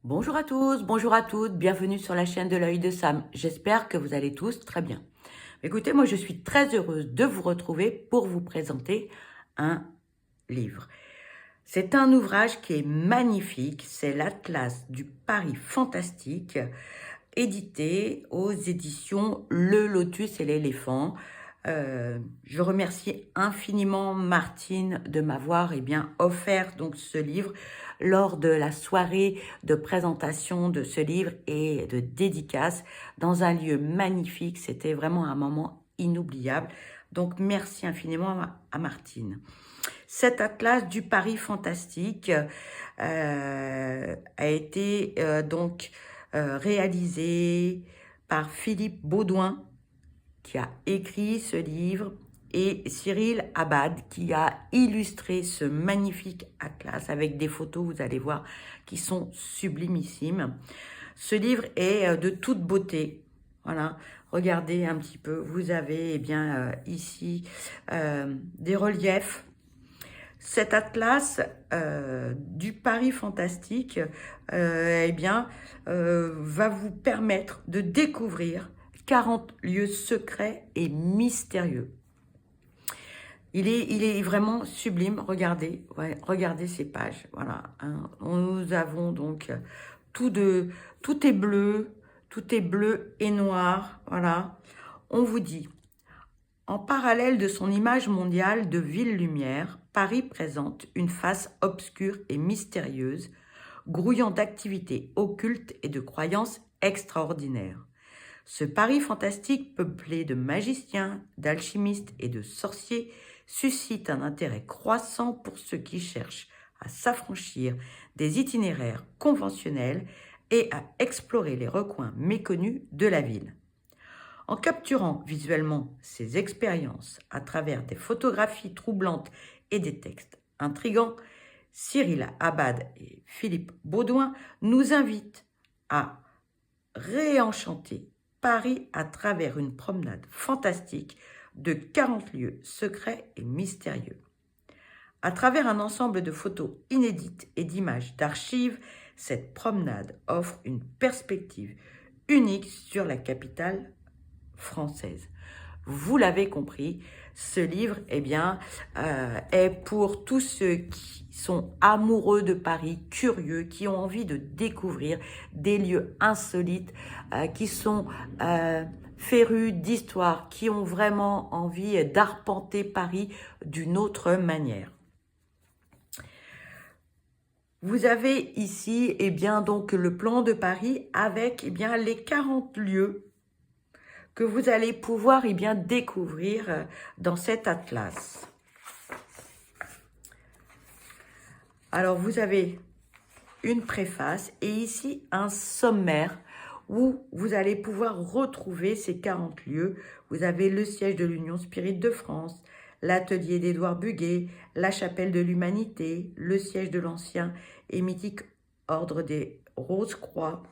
Bonjour à tous, bonjour à toutes, bienvenue sur la chaîne de l'œil de Sam. J'espère que vous allez tous très bien. Écoutez, moi je suis très heureuse de vous retrouver pour vous présenter un livre. C'est un ouvrage qui est magnifique, c'est l'Atlas du Paris fantastique, édité aux éditions Le Lotus et l'éléphant. Je remercie infiniment Martine de m'avoir offert donc ce livre lors de la soirée de présentation de ce livre et de dédicace dans un lieu magnifique. C'était vraiment un moment inoubliable. Donc merci infiniment à Martine. Cet atlas du Paris fantastique a été réalisé par Philippe Baudouin, qui a écrit ce livre, et Cyril Abad, qui a illustré ce magnifique atlas avec des photos, vous allez voir, qui sont sublimissimes. Ce livre est de toute beauté. Voilà, regardez un petit peu. Vous avez ici des reliefs. Cet atlas du Paris fantastique va vous permettre de découvrir 40 lieux secrets et mystérieux. Il est vraiment sublime, regardez, ouais, regardez ces pages, voilà. Hein. Nous avons donc tout est bleu et noir, voilà. On vous dit, en parallèle de son image mondiale de ville-lumière, Paris présente une face obscure et mystérieuse, grouillant d'activités occultes et de croyances extraordinaires. Ce Paris fantastique peuplé de magiciens, d'alchimistes et de sorciers suscite un intérêt croissant pour ceux qui cherchent à s'affranchir des itinéraires conventionnels et à explorer les recoins méconnus de la ville. En capturant visuellement ces expériences à travers des photographies troublantes et des textes intrigants, Cyril Abad et Philippe Baudouin nous invitent à réenchanter Paris à travers une promenade fantastique de 40 lieux secrets et mystérieux. À travers un ensemble de photos inédites et d'images d'archives, cette promenade offre une perspective unique sur la capitale française. Vous l'avez compris, ce livre est pour tous ceux qui sont amoureux de Paris, curieux, qui ont envie de découvrir des lieux insolites, qui sont férus d'histoire, qui ont vraiment envie d'arpenter Paris d'une autre manière. Vous avez ici donc le plan de Paris avec les 40 lieux que vous allez pouvoir découvrir dans cet atlas. Alors, vous avez une préface et ici un sommaire où vous allez pouvoir retrouver ces 40 lieux. Vous avez le siège de l'Union Spirit de France, l'atelier d'Édouard Buguet, la chapelle de l'Humanité, le siège de l'ancien et mythique ordre des Rose-Croix.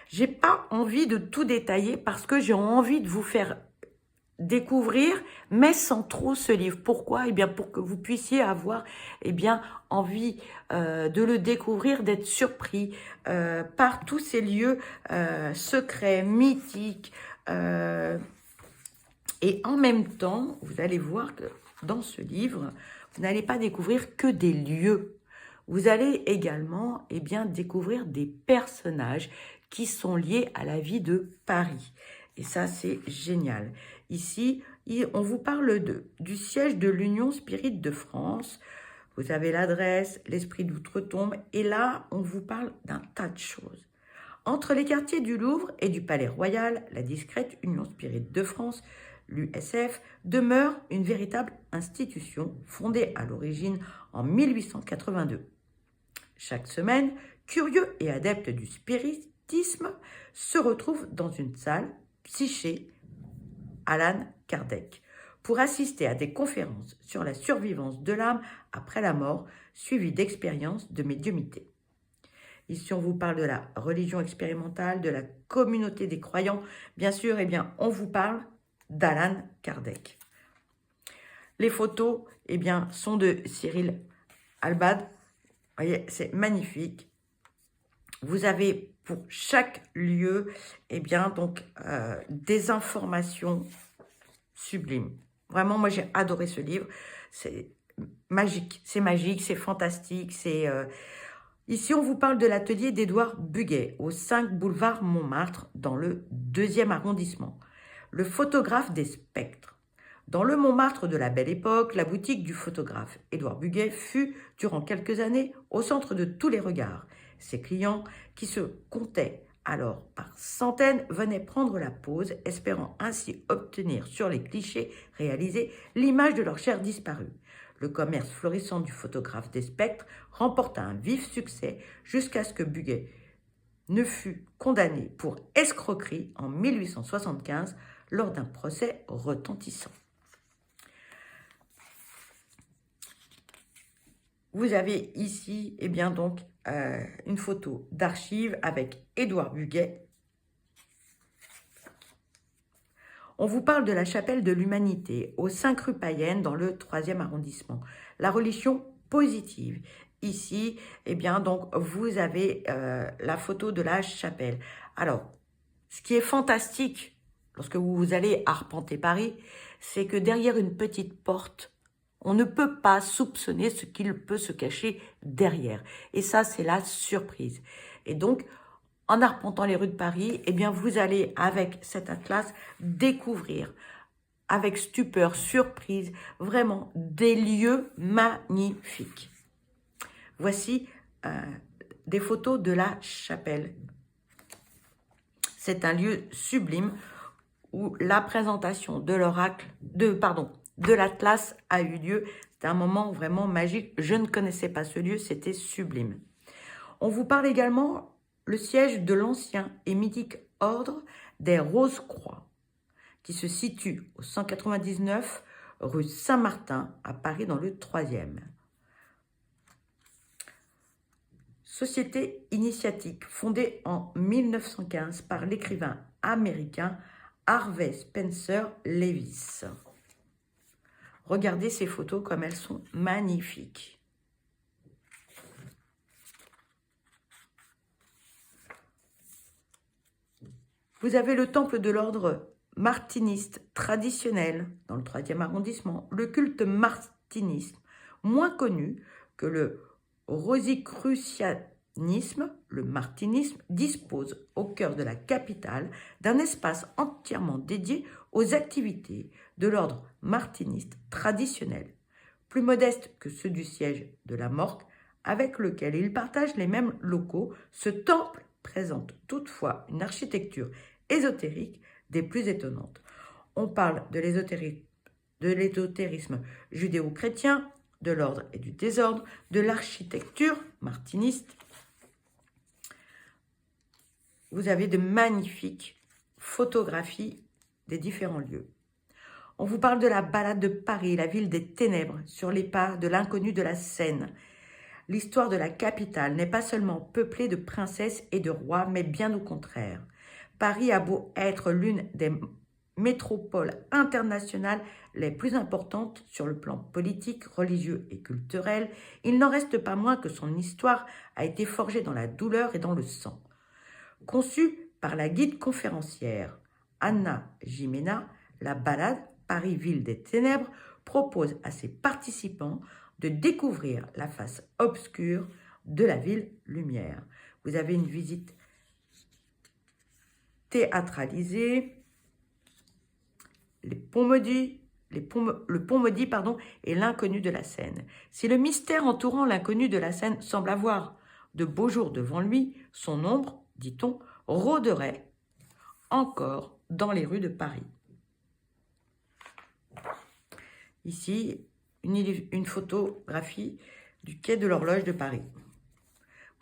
J'ai pas envie de tout détailler parce que j'ai envie de vous faire découvrir, mais sans trop ce livre. Pourquoi? Pour que vous puissiez avoir envie de le découvrir, d'être surpris par tous ces lieux secrets, mythiques. Et en même temps, vous allez voir que dans ce livre, vous n'allez pas découvrir que des lieux. Vous allez également découvrir des personnages qui sont liés à la vie de Paris. Et ça, c'est génial. Ici, on vous parle du siège de l'Union Spirit de France. Vous avez l'adresse, l'esprit d'outre-tombe. Et là, on vous parle d'un tas de choses. Entre les quartiers du Louvre et du Palais Royal, la discrète Union Spirit de France, l'USF, demeure une véritable institution fondée à l'origine en 1882. Chaque semaine, curieux et adeptes du spiritisme se retrouvent dans une salle psyché Allan Kardec pour assister à des conférences sur la survivance de l'âme après la mort, suivies d'expériences de médiumnité. Ici, on vous parle de la religion expérimentale, de la communauté des croyants. Bien sûr, on vous parle d'Allan Kardec. Les photos, sont de Cyril Abad. Vous voyez, c'est magnifique. Vous avez pour chaque lieu, eh bien, donc, des informations sublimes. Vraiment, moi, j'ai adoré ce livre. C'est magique, c'est fantastique. Ici, on vous parle de l'atelier d'Édouard Buguet, au 5 boulevard Montmartre, dans le 2e arrondissement. Le photographe des spectres. Dans le Montmartre de la Belle Époque, la boutique du photographe Édouard Buguet fut, durant quelques années, au centre de tous les regards. Ses clients, qui se comptaient alors par centaines, venaient prendre la pose, espérant ainsi obtenir sur les clichés réalisés l'image de leur cher disparu. Le commerce florissant du photographe des spectres remporta un vif succès jusqu'à ce que Buguet ne fut condamné pour escroquerie en 1875 lors d'un procès retentissant. Vous avez ici, eh bien donc, une photo d'archives avec Édouard Buguet. On vous parle de la chapelle de l'Humanité, au 5 rue Payenne, dans le 3e arrondissement. La religion positive. Ici, eh bien donc, vous avez la photo de la chapelle. Alors, ce qui est fantastique, lorsque vous allez arpenter Paris, c'est que derrière une petite porte, on ne peut pas soupçonner ce qu'il peut se cacher derrière. Et ça, c'est la surprise. Et donc, en arpentant les rues de Paris, eh bien, vous allez, avec cet atlas, découvrir, avec stupeur, surprise, vraiment des lieux magnifiques. Voici des photos de la chapelle. C'est un lieu sublime où la présentation de l'oracle, de l'Atlas a eu lieu. C'est un moment vraiment magique. Je ne connaissais pas ce lieu, c'était sublime. On vous parle également le siège de l'ancien et mythique ordre des Rose-Croix, qui se situe au 199 rue Saint-Martin à Paris dans le 3e. Société initiatique fondée en 1915 par l'écrivain américain Harvey Spencer Lewis. Regardez ces photos comme elles sont magnifiques. Vous avez le temple de l'ordre martiniste traditionnel dans le 3e arrondissement, le culte martiniste, moins connu que le rosicrucianisme, le martinisme, dispose au cœur de la capitale d'un espace entièrement dédié aux activités de l'ordre martiniste traditionnel, plus modeste que ceux du siège de la Morgue, avec lequel il partage les mêmes locaux. Ce temple présente toutefois une architecture ésotérique des plus étonnantes. On parle de l'ésotérisme judéo-chrétien, de l'ordre et du désordre, de l'architecture martiniste. Vous avez de magnifiques photographies des différents lieux. On vous parle de la balade de Paris, la ville des ténèbres, sur les pas de l'inconnu de la Seine. L'histoire de la capitale n'est pas seulement peuplée de princesses et de rois, mais bien au contraire. Paris a beau être l'une des métropoles internationales les plus importantes sur le plan politique, religieux et culturel, il n'en reste pas moins que son histoire a été forgée dans la douleur et dans le sang. Conçue par la guide conférencière Anna Jimena, la balade Paris, ville des ténèbres propose à ses participants de découvrir la face obscure de la ville lumière. Vous avez une visite théâtralisée, le pont maudit et l'inconnu de la Seine. Si le mystère entourant l'inconnu de la Seine semble avoir de beaux jours devant lui, son ombre, dit-on, rôderait encore dans les rues de Paris. Ici, une photographie du quai de l'horloge de Paris.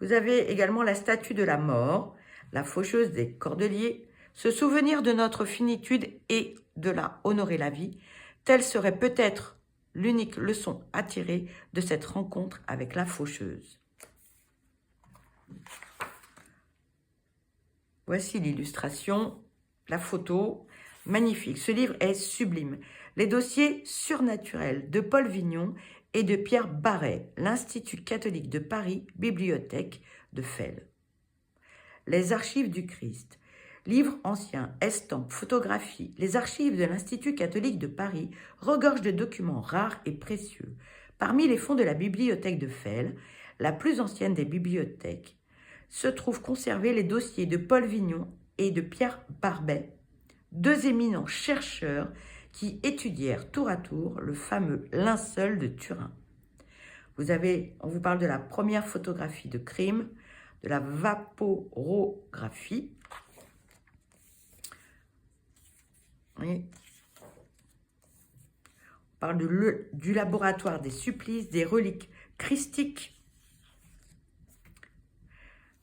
Vous avez également la statue de la mort, la faucheuse des Cordeliers, se souvenir de notre finitude et de la honorer la vie, telle serait peut-être l'unique leçon à tirer de cette rencontre avec la faucheuse. Voici l'illustration, la photo, magnifique. Ce livre est sublime. Les dossiers surnaturels de Paul Vignon et de Pierre Barret, l'Institut catholique de Paris, bibliothèque de Felles. les archives du Christ. Livres anciens, estampes, photographies, les archives de l'Institut catholique de Paris regorgent de documents rares et précieux. Parmi les fonds de la bibliothèque de Felles, la plus ancienne des bibliothèques, se trouvent conservés les dossiers de Paul Vignon et de Pierre Barbet, deux éminents chercheurs qui étudièrent tour à tour le fameux linceul de Turin. On vous parle de la première photographie de crime, de la vaporographie. Oui. On parle du laboratoire des supplices, des reliques christiques,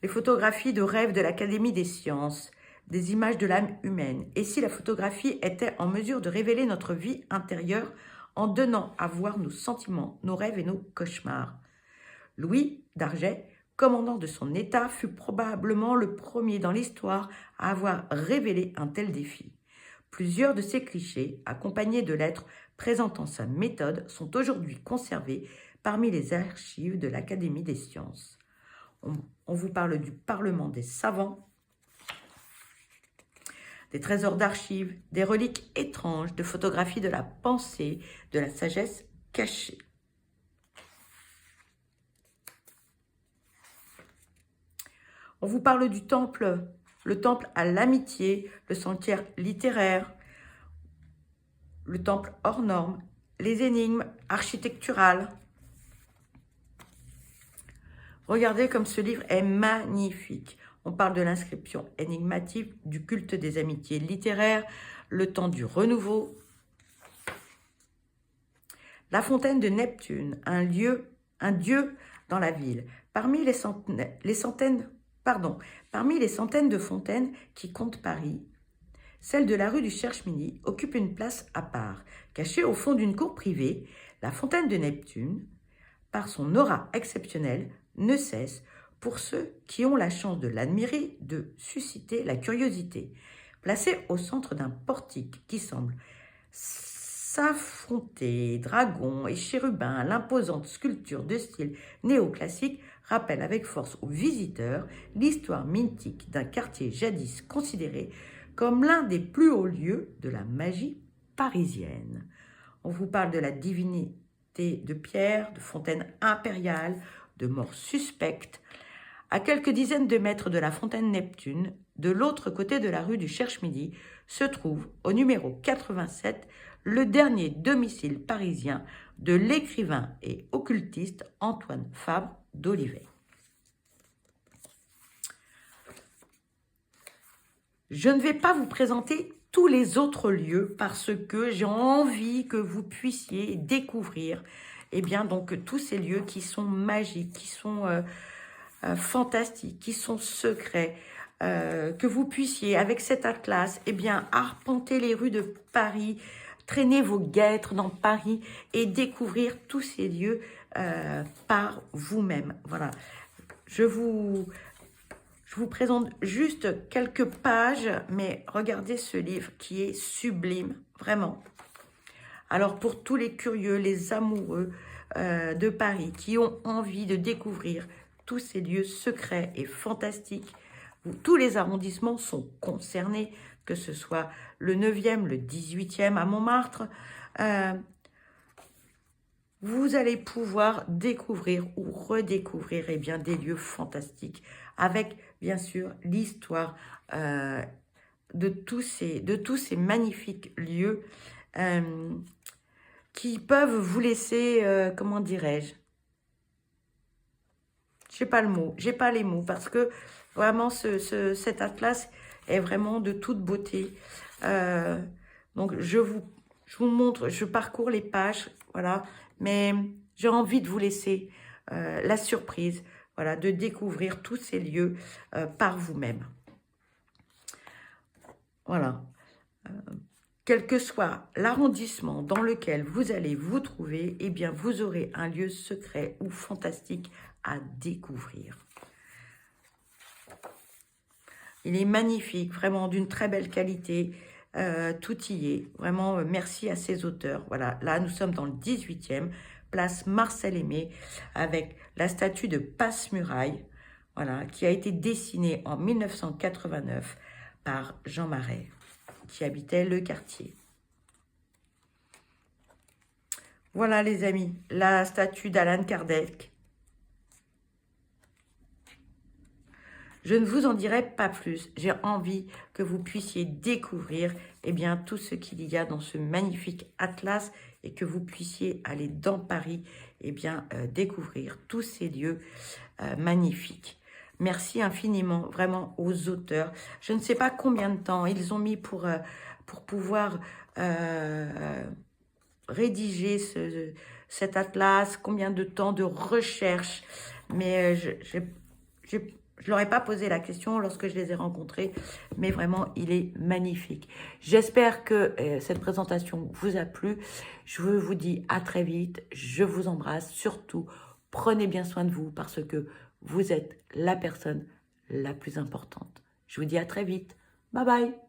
les photographies de rêves de l'Académie des sciences, des images de l'âme humaine. Et si la photographie était en mesure de révéler notre vie intérieure en donnant à voir nos sentiments, nos rêves et nos cauchemars. Louis d'Arget, commandant de son État, fut probablement le premier dans l'histoire à avoir révélé un tel défi. Plusieurs de ces clichés, accompagnés de lettres présentant sa méthode, sont aujourd'hui conservés parmi les archives de l'Académie des sciences. On vous parle du Parlement des savants, des trésors d'archives, des reliques étranges, de photographies de la pensée, de la sagesse cachée. On vous parle du temple, le temple à l'amitié, le sanctuaire littéraire, le temple hors norme, les énigmes architecturales. Regardez comme ce livre est magnifique. On parle de l'inscription énigmatique, du culte des amitiés littéraires, le temps du renouveau. La fontaine de Neptune, un dieu dans la ville. Parmi les centaines de fontaines qui comptent Paris, celle de la rue du Cherche-Midi occupe une place à part. Cachée au fond d'une cour privée, la fontaine de Neptune, par son aura exceptionnelle, ne cesse, pour ceux qui ont la chance de l'admirer, de susciter la curiosité. Placée au centre d'un portique qui semble s'affronter, dragons et chérubins, l'imposante sculpture de style néoclassique rappelle avec force aux visiteurs l'histoire mythique d'un quartier jadis considéré comme l'un des plus hauts lieux de la magie parisienne. On vous parle de la divinité de pierre, de fontaine impériale, de mort suspecte. À quelques dizaines de mètres de la fontaine Neptune, de l'autre côté de la rue du Cherche-Midi, se trouve, au numéro 87, le dernier domicile parisien de l'écrivain et occultiste Antoine Fabre d'Olivet. Je ne vais pas vous présenter tous les autres lieux parce que j'ai envie que vous puissiez découvrir donc tous ces lieux qui sont magiques, qui sont fantastiques, qui sont secrets, que vous puissiez avec cet atlas arpenter les rues de Paris, traîner vos guêtres dans Paris et découvrir tous ces lieux par vous-même. Voilà, je vous présente juste quelques pages, mais regardez ce livre qui est sublime, vraiment. Alors pour tous les curieux, les amoureux de Paris qui ont envie de découvrir tous ces lieux secrets et fantastiques, où tous les arrondissements sont concernés, que ce soit le 9e, le 18e à Montmartre, vous allez pouvoir découvrir ou redécouvrir des lieux fantastiques avec, bien sûr, l'histoire de tous ces magnifiques lieux qui peuvent vous laisser, comment dirais-je, j'ai pas les mots, parce que vraiment cet atlas est vraiment de toute beauté. Donc je vous montre, je parcours les pages, voilà, mais j'ai envie de vous laisser la surprise, voilà, de découvrir tous ces lieux par vous-même. Voilà. Quel que soit l'arrondissement dans lequel vous allez vous trouver, vous aurez un lieu secret ou fantastique à découvrir. Il est magnifique, vraiment d'une très belle qualité. Tout y est. Vraiment, merci à ces auteurs. Voilà, là, nous sommes dans le 18e, place Marcel Aimé, avec la statue de Passe-Muraille. voilà, qui a été dessiné en 1989 par Jean Marais, qui habitait le quartier. Voilà les amis, la statue d'Alan Kardec. Je ne vous en dirai pas plus. J'ai envie que vous puissiez découvrir tout ce qu'il y a dans ce magnifique atlas et que vous puissiez aller dans Paris découvrir tous ces lieux magnifiques. Merci infiniment vraiment aux auteurs. Je ne sais pas combien de temps ils ont mis pour pouvoir rédiger cet atlas, combien de temps de recherche, mais je ne leur ai pas posé la question lorsque je les ai rencontrés, mais vraiment, il est magnifique. J'espère que cette présentation vous a plu. Je vous dis à très vite. Je vous embrasse. Surtout, prenez bien soin de vous parce que vous êtes la personne la plus importante. Je vous dis à très vite. Bye bye.